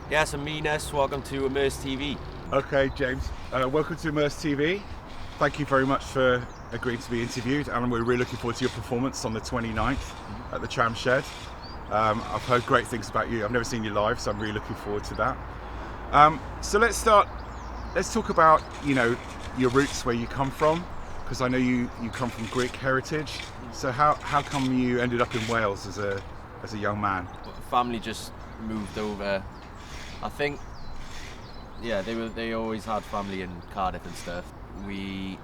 Yes, I'm Minas. Welcome to Immersed TV. Okay, James. Welcome to Immersed TV. Thank you very much for agreeing to be interviewed, and we're really looking forward to your performance on the 29th at the Tram Shed. I've heard great things about you. I've never seen you live, so I'm really looking forward to that. So let's start. Let's talk about your roots, where you come from, because I know you come from Greek heritage. So how come you ended up in Wales as a young man? Family just moved over. I think, yeah, they always had family in Cardiff and stuff. We,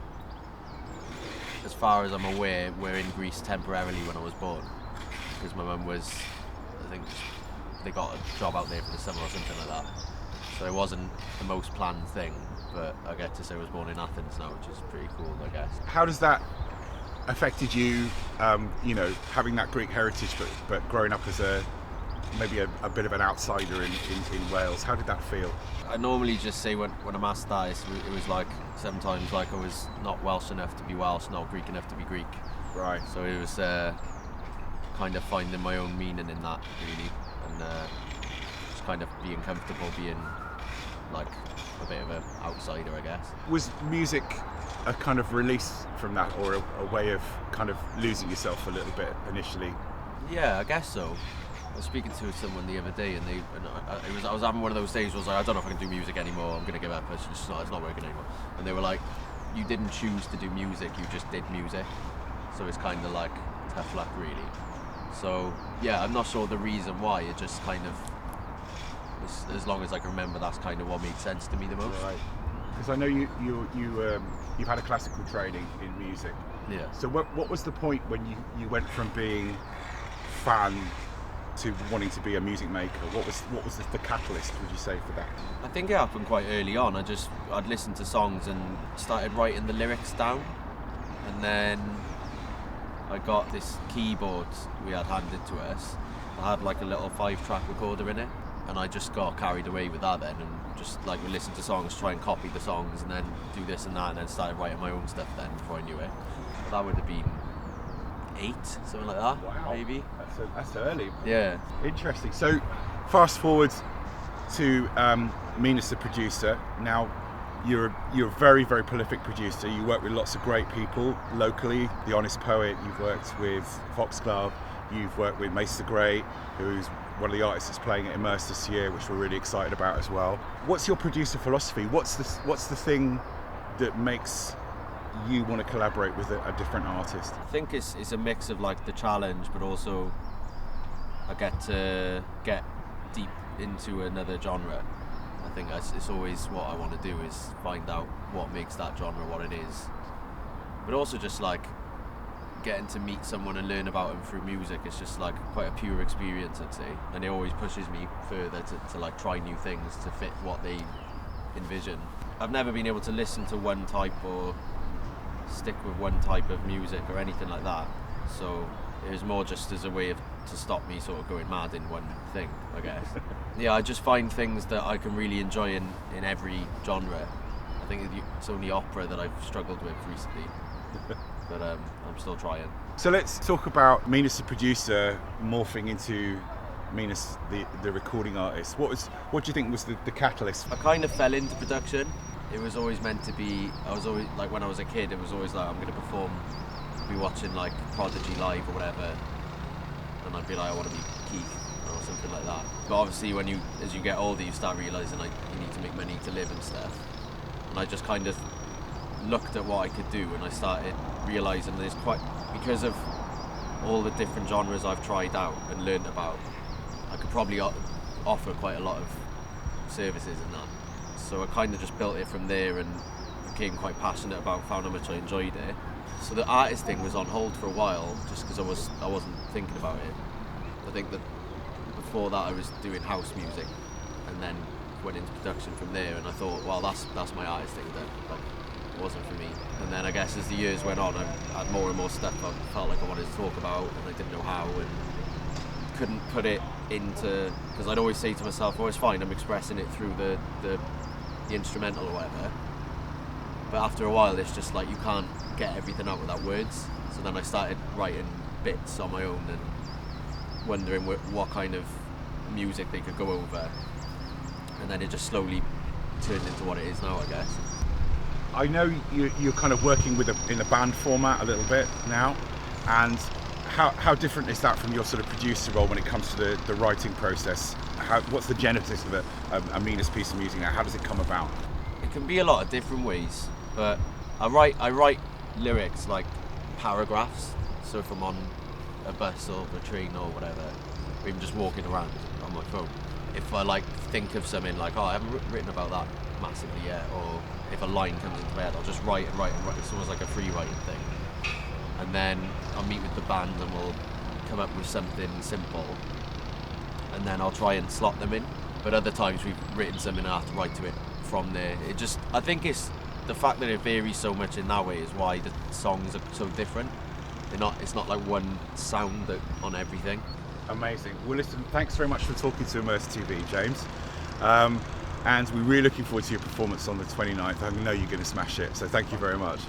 as far as I'm aware, were in Greece temporarily when I was born, because my mum was, I think, they got a job out there for the summer or something like that. So it wasn't the most planned thing, but I get to say I was born in Athens now, which is pretty cool, I guess. How does that affected you, having that Greek heritage, but growing up as maybe a bit of an outsider in Wales? How did that feel? I normally just say when I'm asked that, it was like sometimes like I was not Welsh enough to be Welsh, not Greek enough to be Greek. Right. So it was kind of finding my own meaning in that, really, and just kind of being comfortable being like a bit of an outsider, I guess. Was music a kind of release from that, or a way of kind of losing yourself a little bit initially? Yeah, I guess so. I was speaking to someone the other day, and I was having one of those days where I was like, I don't know if I can do music anymore. I'm going to give up. It's not working anymore. And they were like, you didn't choose to do music, you just did music. So it's kind of like tough luck, really. So yeah, I'm not sure the reason why. It just kind of, as long as I can remember, that's kind of what made sense to me the most. Right. Because I know you've had a classical training in music. Yeah. So what was the point when you went from being fan to wanting to be a music maker? What was the catalyst, would you say, for that? I think it happened quite early on. I'd listened to songs and started writing the lyrics down, and then I got this keyboard we had handed to us. I had like a little 5-track recorder in it, and I just got carried away with that then, and just like would listen to songs, try and copy the songs, and then do this and that, and then started writing my own stuff then before I knew it. But that would have been 8, something like that. Wow. Maybe. That's early. Yeah. Interesting. So fast forward to Minas, the producer. Now you're a very, very prolific producer. You work with lots of great people locally. The Honest Poet. You've worked with Foxglove. You've worked with Maester Gray, who's one of the artists that's playing at Immersed this year, which we're really excited about as well. What's your producer philosophy? What's the thing that makes you want to collaborate with a different artist? I think it's a mix of like the challenge, but also I get to get deep into another genre. I think it's always what I want to do, is find out what makes that genre what it is. But also just like getting to meet someone and learn about them through music. It's just like quite a pure experience, I'd say, and it always pushes me further to like try new things to fit what they envision. I've never been able to listen to one type or stick with one type of music or anything like that, so it was more just as a way to stop me sort of going mad in one thing, I guess. Yeah, I just find things that I can really enjoy in every genre. I think it's only opera that I've struggled with recently, but I'm still trying. So let's talk about Minas, the producer, morphing into Minas, the recording artist. What do you think was the catalyst? I kind of fell into production. It was always meant to be, I was always, like when I was a kid, it was always like, I'm going to perform, be watching like Prodigy live or whatever, and I'd be like, I want to be Keith or something like that. But obviously as you get older, you start realising like you need to make money to live and stuff. And I just kind of looked at what I could do, and I started realising there's because of all the different genres I've tried out and learned about, I could probably offer quite a lot of services in that. So I kind of just built it from there and became quite passionate about, found how much I enjoyed it. So the artist thing was on hold for a while, just because I wasn't thinking about it. I think that before that I was doing house music, and then went into production from there. And I thought, well, that's my artist thing that like wasn't for me. And then I guess as the years went on, I had more and more stuff I felt like I wanted to talk about, and I didn't know how, and couldn't put it into, because I'd always say to myself, oh, it's fine, I'm expressing it through the instrumental or whatever. But after a while, it's just like you can't get everything out without words. So then I started writing bits on my own and wondering what kind of music they could go over. then it just slowly turned into what it is now, I guess. I know you're kind of working in a band format a little bit now, and how different is that from your sort of producer role when it comes to the writing process? What's the genesis of a Minas piece of music now? How does it come about? It can be a lot of different ways, but I write lyrics like paragraphs. So if I'm on a bus or a train or whatever, or even just walking around on my phone, if I like think of something like, oh, I haven't written about that massively yet, or if a line comes into my head, I'll just write and write and write. It's almost like a free writing thing. And then I'll meet with the band and we'll come up with something simple, and then I'll try and slot them in. But other times we've written something and I have to write to it from there. I think it's the fact that it varies so much in that way is why the songs are so different. It's not like one sound on everything. Amazing. Well, listen, thanks very much for talking to Immersed TV, James. And we're really looking forward to your performance on the 29th. I know you're going to smash it, so thank you very much.